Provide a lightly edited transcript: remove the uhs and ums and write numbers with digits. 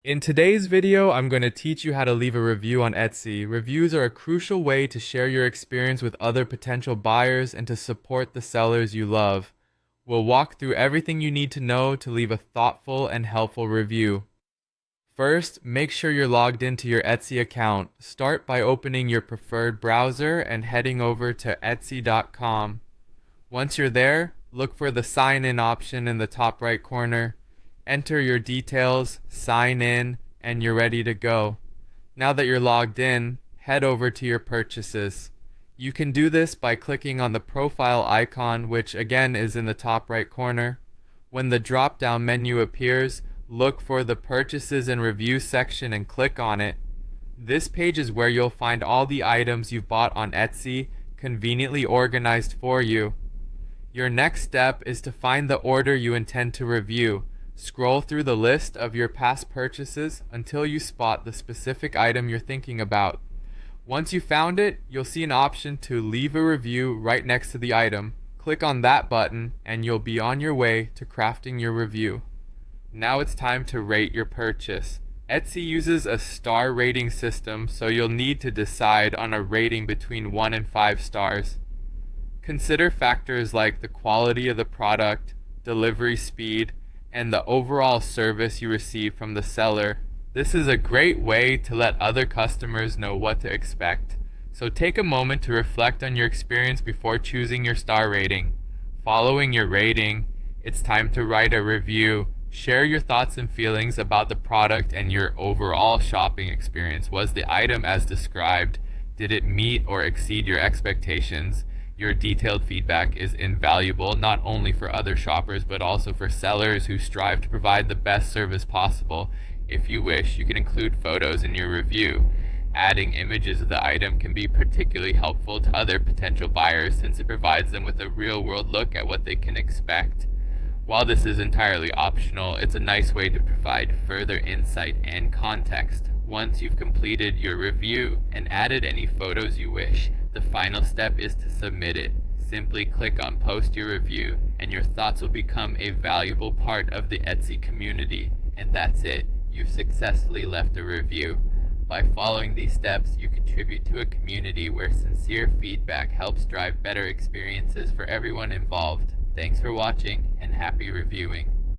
In today's video, I'm going to teach you how to leave a review on Etsy. Reviews are a crucial way to share your experience with other potential buyers and to support the sellers you love. We'll walk through everything you need to know to leave a thoughtful and helpful review. First, make sure you're logged into your Etsy account. Start by opening your preferred browser and heading over to Etsy.com. Once you're there, look for the sign in option in the top right corner. Enter your details, sign in, and you're ready to go. Now that you're logged in, head over to your purchases. You can do this by clicking on the profile icon, which again is in the top right corner. When the drop-down menu appears, look for the Purchases and Reviews section and click on it. This page is where you'll find all the items you've bought on Etsy, conveniently organized for you. Your next step is to find the order you intend to review. Scroll through the list of your past purchases until you spot the specific item you're thinking about. Once you found it, you'll see an option to leave a review right next to the item. Click on that button and you'll be on your way to crafting your review. Now it's time to rate your purchase. Etsy uses a star rating system, so you'll need to decide on a rating between 1 and 5 stars. Consider factors like the quality of the product, delivery speed, and the overall service you receive from the seller. This is a great way to let other customers know what to expect. So take a moment to reflect on your experience before choosing your star rating. Following your rating, it's time to write a review. Share your thoughts and feelings about the product and your overall shopping experience. Was the item as described? Did it meet or exceed your expectations? Your detailed feedback is invaluable not only for other shoppers but also for sellers who strive to provide the best service possible. If you wish, you can include photos in your review. Adding images of the item can be particularly helpful to other potential buyers since it provides them with a real-world look at what they can expect. While this is entirely optional, it's a nice way to provide further insight and context. Once you've completed your review and added any photos you wish, the final step is to submit it. Simply click on Post Your Review, and your thoughts will become a valuable part of the Etsy community. And that's it. You've successfully left a review. By following these steps, you contribute to a community where sincere feedback helps drive better experiences for everyone involved. Thanks for watching, and happy reviewing.